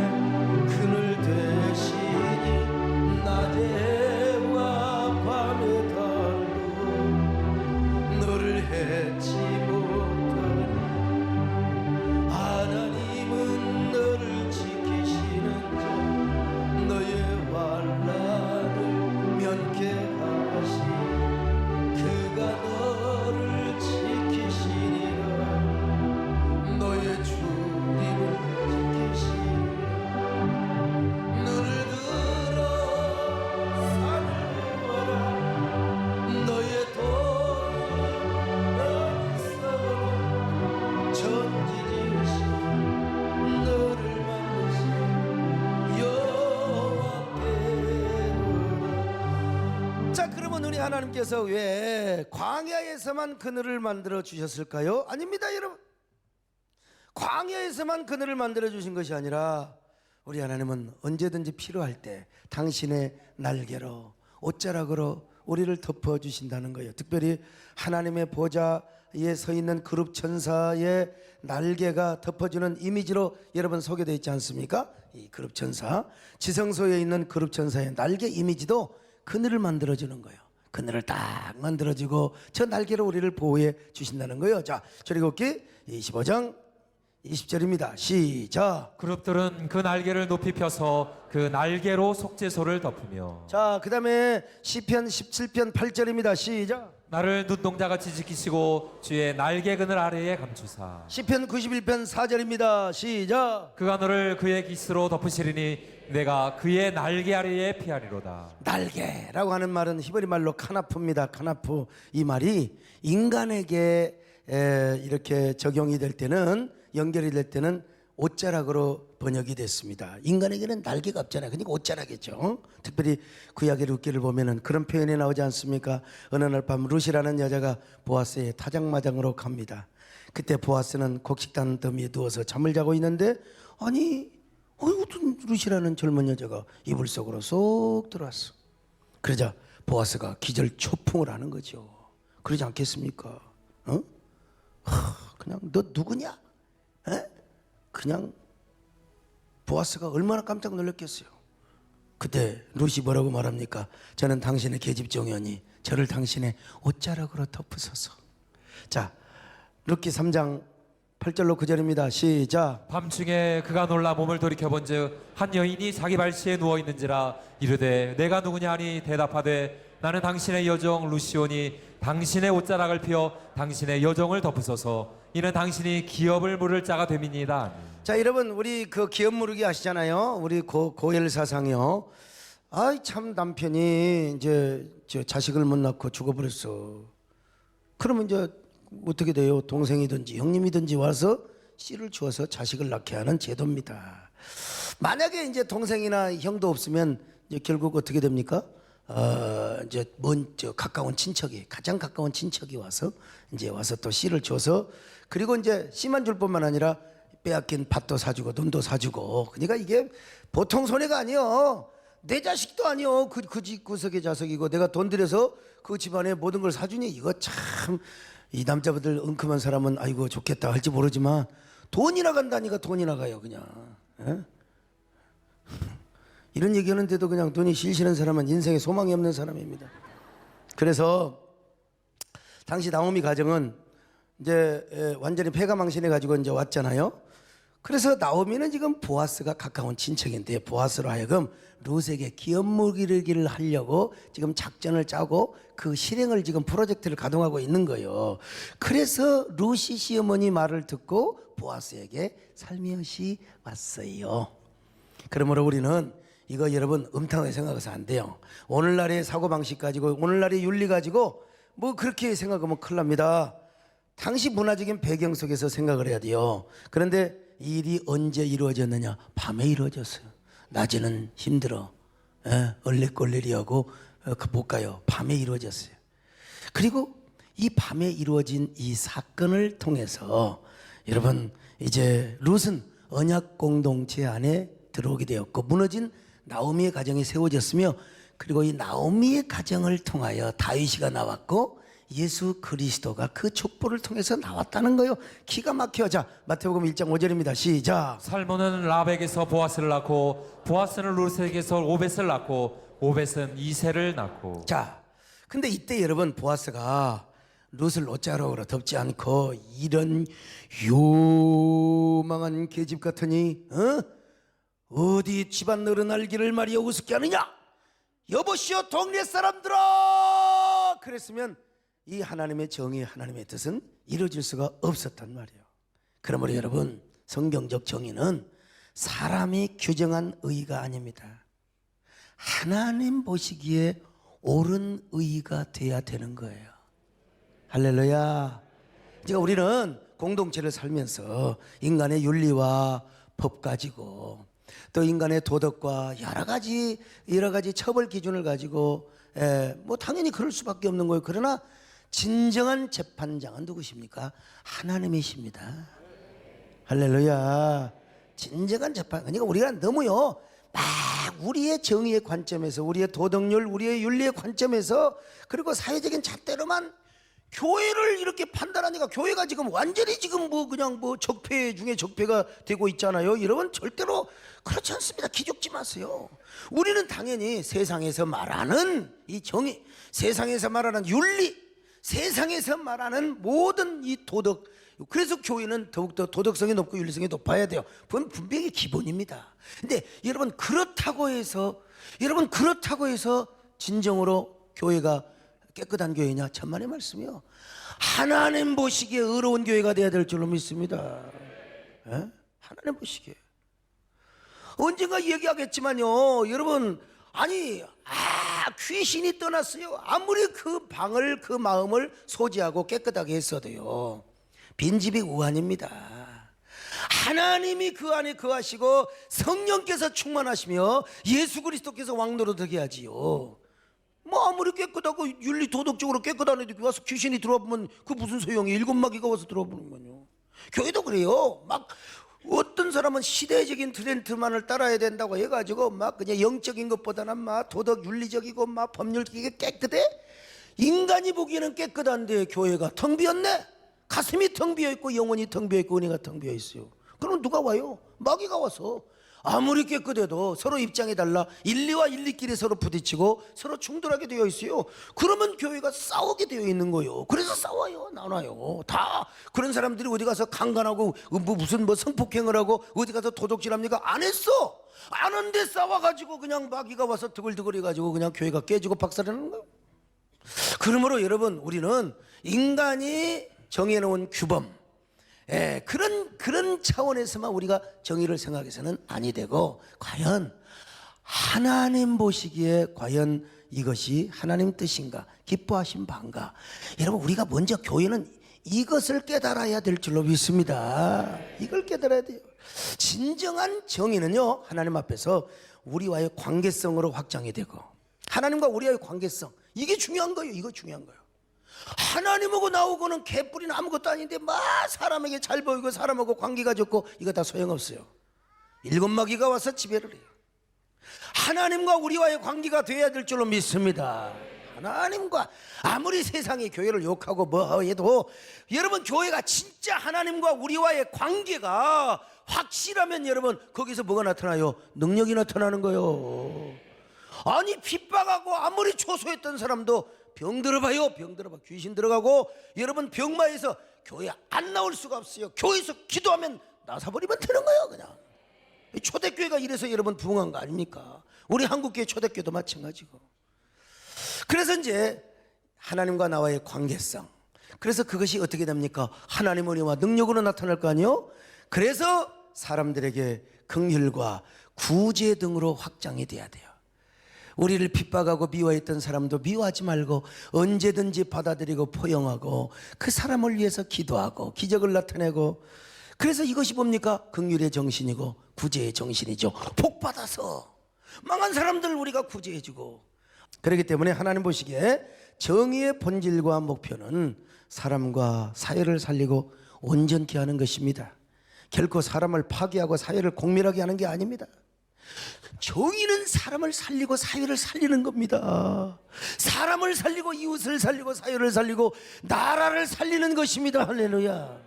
그늘 되시니 낮의 해와 밤의 달도 너를 해치 못하니 하나님은 너를 지키시는 자 너의 환난을 면케 하시 그가 너를 지키시니라 너의 주님을 지키시니라 눈을 들어 산을 보아라 너의 돈은 있어 천지지으신 너를 만드신 여호와께로다. 자, 그러면 우리 하나님께서 왜 광야에서만 그늘을 만들어 주셨을까요? 아닙니다, 여러분. 광야에서만 그늘을 만들어 주신 것이 아니라 우리 하나님은 언제든지 필요할 때 당신의 날개로 옷자락으로 우리를 덮어 주신다는 거예요. 특별히 하나님의 보좌에 서 있는 그룹 천사의 날개가 덮어주는 이미지로 여러분 소개되어 있지 않습니까? 이 그룹 천사, 지성소에 있는 그룹 천사의 날개 이미지도 그늘을 만들어 주는 거예요. 그늘을 딱 만들어주고 저 날개로 우리를 보호해 주신다는 거예요. 자, 출애굽기 25장 20절입니다. 시작. 그룹들은 그 날개를 높이 펴서 그 날개로 속죄소를 덮으며. 자, 그 다음에 시편 17편 8절입니다. 시작. 나를 눈동자같이 지키시고 주의 날개 그늘 아래에 감추사. 시편 91편 4절입니다. 시작. 그가 너를 그의 깃으로 덮으시리니 내가 그의 날개 아래에 피하리로다. 날개라고 하는 말은 히브리 말로 카나프입니다. 카나프. 이 말이 인간에게 이렇게 적용이 될 때는, 연결이 될 때는 옷자락으로 번역이 됐습니다. 인간에게는 날개가 없잖아요. 그러니까 옷자락이죠. 특별히 구약의 룻기를 보면은 그런 표현이 나오지 않습니까? 어느 날 밤 룻이라는 여자가 보아스의 타작마장으로 갑니다. 그때 보아스는 곡식단 더미에 누워서 잠을 자고 있는데, 아니 어떤 룻이라는 젊은 여자가 이불 속으로 쏙 들어왔어. 그러자 보아스가 기절초풍을 하는 거죠. 그러지 않겠습니까? 그냥 너 누구냐? 그냥 보아스가 얼마나 깜짝 놀랐겠어요. 그때 룻이 뭐라고 말합니까? 저는 당신의 계집종이오니 저를 당신의 옷자락으로 덮으소서. 자, 룻기 3장 8절로 9절입니다. 시작. 밤중에 그가 놀라 몸을 돌이켜본즉 한 여인이 자기 발치에 누워 있는지라 이르되 내가 누구냐 하니 대답하되 나는 당신의 여종 루시오니 당신의 옷자락을 피워 당신의 여종을 덮으소서. 이는 당신이 기업을 물을 자가 됨이니이다. 자, 여러분 우리 그 기업 무르기 아시잖아요. 우리 고엘 사상이요. 아이 참 남편이 이제 저 자식을 못 낳고 죽어버렸어. 그러면 이제 어떻게 돼요? 동생이든지 형님이든지 와서 씨를 주어서 자식을 낳게 하는 제도입니다. 만약에 이제 동생이나 형도 없으면 이제 결국 어떻게 됩니까? 이제 가까운 친척이, 가장 가까운 친척이 와서 이제 와서 또 씨를 줘서, 그리고 이제 씨만 줄 뿐만 아니라 빼앗긴 밭도 사주고 눈도 사주고. 그러니까 이게 보통 손해가 아니요. 내 자식도 아니요. 그 집 구석의 자석이고 내가 돈 들여서 그 집안에 모든 걸 사주니 이거 참, 이 남자분들 은큼한 사람은 아이고 좋겠다 할지 모르지만 돈이 나간다니까. 돈이 나가요 그냥. 에? 이런 얘기하는데도 그냥 돈이 실시는 사람은 인생에 소망이 없는 사람입니다. 그래서 당시 나오미 가정은 이제 완전히 패가망신해 가지고 이제 왔잖아요. 그래서 나오미는 지금 보아스가 가까운 친척인데 보아스로 하여금 룻에게 기업 물기를 하려고 지금 작전을 짜고 그 실행을 지금 프로젝트를 가동하고 있는 거예요. 그래서 룻이 시어머니 말을 듣고 보아스에게 살며시 왔어요. 그러므로 우리는 이거 여러분 음탕하게 생각해서 안 돼요. 오늘날의 사고방식 가지고 오늘날의 윤리 가지고 뭐 그렇게 생각하면 큰일 납니다. 당시 문화적인 배경 속에서 생각을 해야 돼요. 그런데 이 일이 언제 이루어졌느냐? 밤에 이루어졌어요. 낮에는 힘들어. 얼레꼴레리하고 못 가요. 밤에 이루어졌어요. 그리고 이 밤에 이루어진 이 사건을 통해서 여러분 이제 룻은 언약 공동체 안에 들어오게 되었고 무너진 나오미의 가정이 세워졌으며, 그리고 이 나오미의 가정을 통하여 다윗이가 나왔고 예수 그리스도가 그 족보를 통해서 나왔다는 거예요. 기가 막혀. 자, 마태복음 1장 5절입니다. 시작. 살몬은 라벡에서 보아스를 낳고 보아스는 룻에게서 오벳을 낳고 오벳은 이세를 낳고. 자, 근데 이때 여러분 보아스가 룻을 옷자락으로 덮지 않고 이런 요망한 계집 같으니 어디 집안 늘어날 길을 말이여 우습게 하느냐? 여보시오 동네 사람들아! 그랬으면 이 하나님의 정의, 하나님의 뜻은 이루어질 수가 없었단 말이에요. 그러므로 여러분 성경적 정의는 사람이 규정한 의가 아닙니다. 하나님 보시기에 옳은 의가 돼야 되는 거예요. 할렐루야. 그러니까 우리는 공동체를 살면서 인간의 윤리와 법 가지고 또 인간의 도덕과 여러 가지 처벌 기준을 가지고 뭐 당연히 그럴 수밖에 없는 거예요. 그러나 진정한 재판장은 누구십니까? 하나님이십니다. 할렐루야. 진정한 재판. 그러니까 우리가 너무요 막 우리의 정의의 관점에서, 우리의 도덕률, 우리의 윤리의 관점에서, 그리고 사회적인 잣대로만 교회를 이렇게 판단하니까 교회가 지금 완전히 지금 뭐 그냥 뭐 적폐 중에 적폐가 되고 있잖아요. 여러분 절대로 그렇지 않습니다. 기죽지 마세요. 우리는 당연히 세상에서 말하는 이 정의, 세상에서 말하는 윤리, 세상에서 말하는 모든 이 도덕, 그래서 교회는 더욱더 도덕성이 높고 윤리성이 높아야 돼요. 그건 분명히 기본입니다. 근데 여러분 그렇다고 해서 진정으로 교회가 깨끗한 교회냐? 천만의 말씀이요. 하나님 보시기에 의로운 교회가 돼야 될 줄로 믿습니다. 하나님 보시기에. 언젠가 얘기하겠지만요, 여러분, 아니 귀신이 떠났어요. 아무리 그 방을, 그 마음을 소지하고 깨끗하게 했어도요, 빈집이 우한입니다. 하나님이 그 안에 거하시고 성령께서 충만하시며 예수 그리스도께서 왕노릇하게 하지요. 뭐 아무리 깨끗하고 윤리 도덕적으로 깨끗한 애들이 와서 귀신이 들어와 보면 그 무슨 소용이? 일곱 마귀가 와서 들어와 보는 거요. 교회도 그래요. 막 어떤 사람은 시대적인 트렌드만을 따라야 된다고 해가지고 막 그냥 영적인 것보다는 막 도덕 윤리적이고 막 법률적이게 깨끗해. 인간이 보기에는 깨끗한데 교회가 텅 비었네. 가슴이 텅 비어있고 영혼이 텅 비어있고 은혜가 텅 비어있어요. 그럼 누가 와요? 마귀가 와서 아무리 깨끗해도 서로 입장이 달라 1, 2와 1, 2끼리 서로 부딪히고 서로 충돌하게 되어 있어요. 그러면 교회가 싸우게 되어 있는 거예요. 그래서 싸워요. 나눠요. 다 그런 사람들이 어디 가서 강간하고 무슨 성폭행을 하고 어디 가서 도둑질합니까? 안 했어. 안 한데 싸워가지고 그냥 마귀가 와서 드글드글 해가지고 그냥 교회가 깨지고 박살나는 거예요. 그러므로 여러분, 우리는 인간이 정해놓은 규범, 그런 차원에서만 우리가 정의를 생각해서는 아니 되고, 과연 하나님 보시기에 과연 이것이 하나님 뜻인가, 기뻐하신 바인가. 여러분, 우리가 먼저 교회는 이것을 깨달아야 될 줄로 믿습니다. 이걸 깨달아야 돼요. 진정한 정의는요, 하나님 앞에서 우리와의 관계성으로 확장이 되고, 하나님과 우리와의 관계성, 이게 중요한 거예요. 이거 중요한 거예요. 하나님하고 나오고는 개뿔이는 아무것도 아닌데 막 사람에게 잘 보이고 사람하고 관계가 좋고 이거 다 소용없어요. 일곱 마귀가 와서 지배를 해요. 하나님과 우리와의 관계가 돼야 될 줄로 믿습니다. 하나님과, 아무리 세상이 교회를 욕하고 뭐 해도 여러분, 교회가 진짜 하나님과 우리와의 관계가 확실하면 여러분, 거기서 뭐가 나타나요? 능력이 나타나는 거예요. 아니, 핍박하고 아무리 초소했던 사람도 병 들어봐요. 병 들어봐. 귀신 들어가고 여러분, 병마에서 교회 안 나올 수가 없어요. 교회에서 기도하면 나사버리면 되는 거예요. 그냥 초대교회가 이래서 여러분 부흥한 거 아닙니까? 우리 한국교회 초대교회도 마찬가지고. 그래서 이제 하나님과 나와의 관계성, 그래서 그것이 어떻게 됩니까? 하나님의 은혜와 능력으로 나타날 거 아니에요? 그래서 사람들에게 긍휼과 구제 등으로 확장이 돼야 돼요. 우리를 핍박하고 미워했던 사람도 미워하지 말고 언제든지 받아들이고 포용하고 그 사람을 위해서 기도하고 기적을 나타내고, 그래서 이것이 뭡니까? 긍휼의 정신이고 구제의 정신이죠. 복 받아서 망한 사람들 우리가 구제해주고. 그렇기 때문에 하나님 보시기에 정의의 본질과 목표는 사람과 사회를 살리고 온전케 하는 것입니다. 결코 사람을 파괴하고 사회를 공멸하게 하는 게 아닙니다. 정의는 사람을 살리고 사회를 살리는 겁니다. 사람을 살리고 이웃을 살리고 사회를 살리고 나라를 살리는 것입니다. 할렐루야.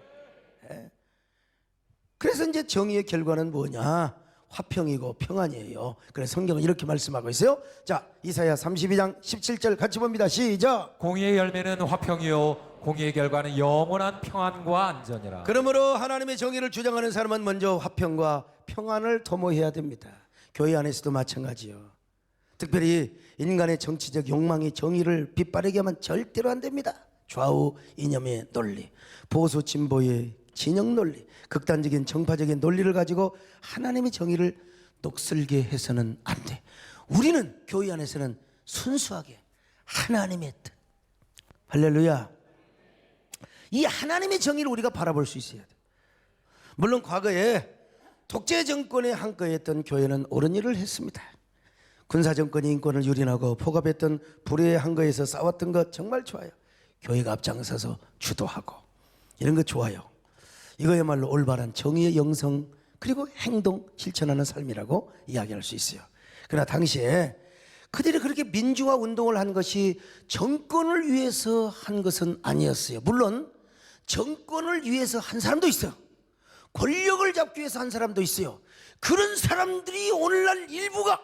그래서 이제 정의의 결과는 뭐냐? 화평이고 평안이에요. 그래서 성경은 이렇게 말씀하고 있어요. 자, 이사야 32장 17절 같이 봅니다. 시작. 공의의 열매는 화평이요 공의의 결과는 영원한 평안과 안전이라. 그러므로 하나님의 정의를 주장하는 사람은 먼저 화평과 평안을 도모해야 됩니다. 교회 안에서도 마찬가지요. 특별히 인간의 정치적 욕망이 정의를 빛바르게 하면 절대로 안 됩니다. 좌우 이념의 논리, 보수 진보의 진영 논리, 극단적인 정파적인 논리를 가지고 하나님의 정의를 녹슬게 해서는 안 돼. 우리는 교회 안에서는 순수하게 하나님의 뜻, 할렐루야, 이 하나님의 정의를 우리가 바라볼 수 있어야 돼. 물론 과거에 독재 정권의 한거에 했던 교회는 옳은 일을 했습니다. 군사 정권이 인권을 유린하고 포갑했던 불의의 한거에서 싸웠던 것 정말 좋아요. 교회가 앞장서서 주도하고 이런 거 좋아요. 이거야말로 올바른 정의의 영성 그리고 행동 실천하는 삶이라고 이야기할 수 있어요. 그러나 당시에 그들이 그렇게 민주화 운동을 한 것이 정권을 위해서 한 것은 아니었어요. 물론 정권을 위해서 한 사람도 있어요. 권력을 잡기 위해서 한 사람도 있어요. 그런 사람들이 오늘날 일부가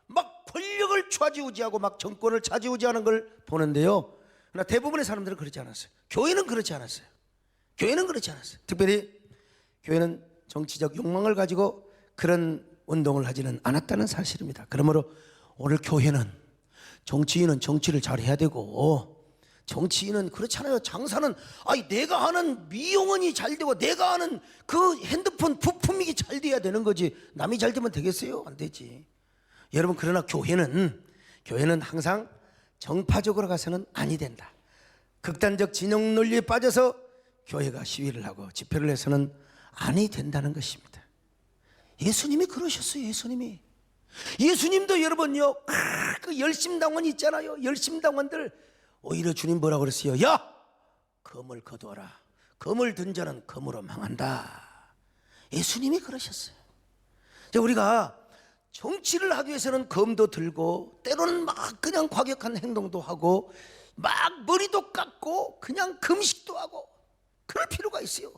막 권력을 좌지우지하고 막 정권을 좌지우지하는 걸 보는데요. 그러나 대부분의 사람들은 그렇지 않았어요. 교회는 그렇지 않았어요. 교회는 그렇지 않았어요. 특별히 교회는 정치적 욕망을 가지고 그런 운동을 하지는 않았다는 사실입니다. 그러므로 오늘 교회는, 정치인은 정치를 잘 해야 되고, 정치인은 그렇잖아요. 장사는 내가 아는 미용원이 잘 되고 내가 아는 그 핸드폰 부품이 잘 돼야 되는 거지, 남이 잘 되면 되겠어요? 안 되지. 여러분, 그러나 교회는 항상 정파적으로 가서는 아니 된다. 극단적 진영 논리에 빠져서 교회가 시위를 하고 집회를 해서는 아니 된다는 것입니다. 예수님이 그러셨어요. 예수님도 여러분요, 그 열심당원 있잖아요. 열심당원들 오히려 주님 뭐라 그랬어요? 야, 검을 거두어라. 검을 든 자는 검으로 망한다. 예수님이 그러셨어요. 우리가 정치를 하기 위해서는 검도 들고 때로는 막 그냥 과격한 행동도 하고 막 머리도 깎고 그냥 금식도 하고 그럴 필요가 있어요.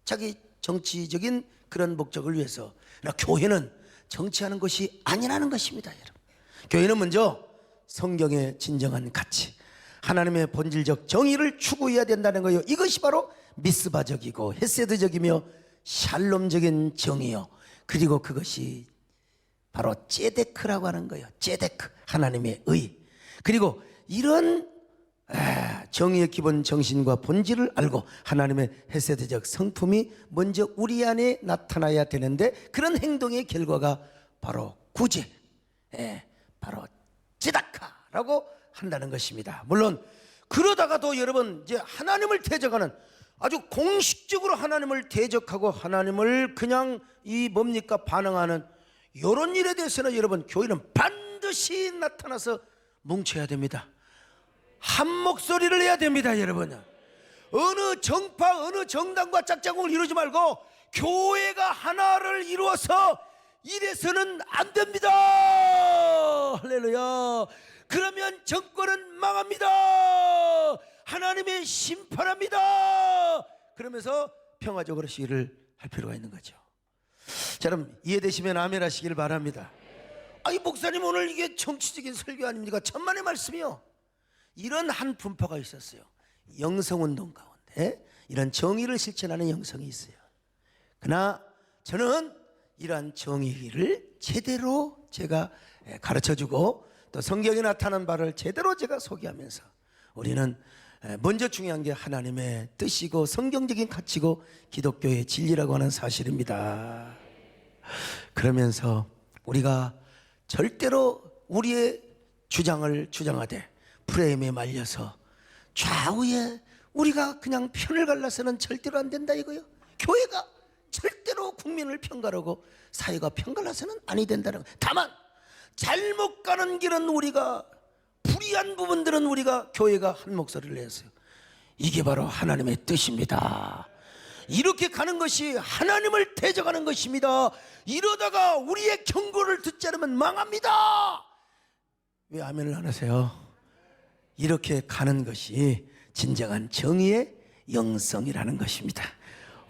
자기 정치적인 그런 목적을 위해서. 그러나 교회는 정치하는 것이 아니라는 것입니다, 여러분. 교회는 먼저 성경의 진정한 가치, 하나님의 본질적 정의를 추구해야 된다는 거예요. 이것이 바로 미스바적이고 헤세드적이며 샬롬적인 정의요. 그리고 그것이 바로 제데크라고 하는 거예요. 제데크, 하나님의 의. 그리고 이런 정의의 기본 정신과 본질을 알고 하나님의 헤세드적 성품이 먼저 우리 안에 나타나야 되는데, 그런 행동의 결과가 바로 구제, 바로 제다카라고 한다는 것입니다. 물론 그러다가도 여러분, 이제 하나님을 대적하는, 아주 공식적으로 하나님을 대적하고 하나님을 그냥 반응하는 이런 일에 대해서는 여러분, 교회는 반드시 나타나서 뭉쳐야 됩니다. 한 목소리를 해야 됩니다, 여러분. 어느 정파, 어느 정당과 짝짝꿍을 이루지 말고 교회가 하나를 이루어서 이래서는 안 됩니다. 할렐루야. 그러면 정권은 망합니다. 하나님의 심판합니다. 그러면서 평화적으로 시위를 할 필요가 있는 거죠. 자, 여러분 이해되시면 아멘 하시길 바랍니다. 이 목사님 오늘 이게 정치적인 설교 아닙니까? 천만의 말씀이요. 이런 한 분파가 있었어요. 영성운동 가운데 이런 정의를 실천하는 영성이 있어요. 그러나 저는 이러한 정의를 제대로 제가 가르쳐주고 또 성경에 나타난 바를 제대로 제가 소개하면서, 우리는 먼저 중요한 게 하나님의 뜻이고 성경적인 가치고 기독교의 진리라고 하는 사실입니다. 그러면서 우리가 절대로 우리의 주장을 주장하되 프레임에 말려서 좌우에 우리가 그냥 편을 갈라서는 절대로 안 된다 이거요. 교회가 절대로 국민을 편가르고 사회가 편갈라서는 아니 된다는 거예요. 다만 잘못 가는 길은 우리가, 불의한 부분들은 우리가 교회가 한 목소리를 냈어요. 이게 바로 하나님의 뜻입니다. 이렇게 가는 것이 하나님을 대적하는 것입니다. 이러다가 우리의 경고를 듣지 않으면 망합니다. 왜 아멘을 안 하세요? 이렇게 가는 것이 진정한 정의의 영성이라는 것입니다.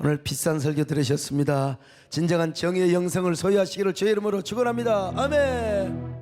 오늘 비싼 설교 들으셨습니다. 진정한 정의의 영성을 소유하시기를 주의 이름으로 축원합니다. 아멘.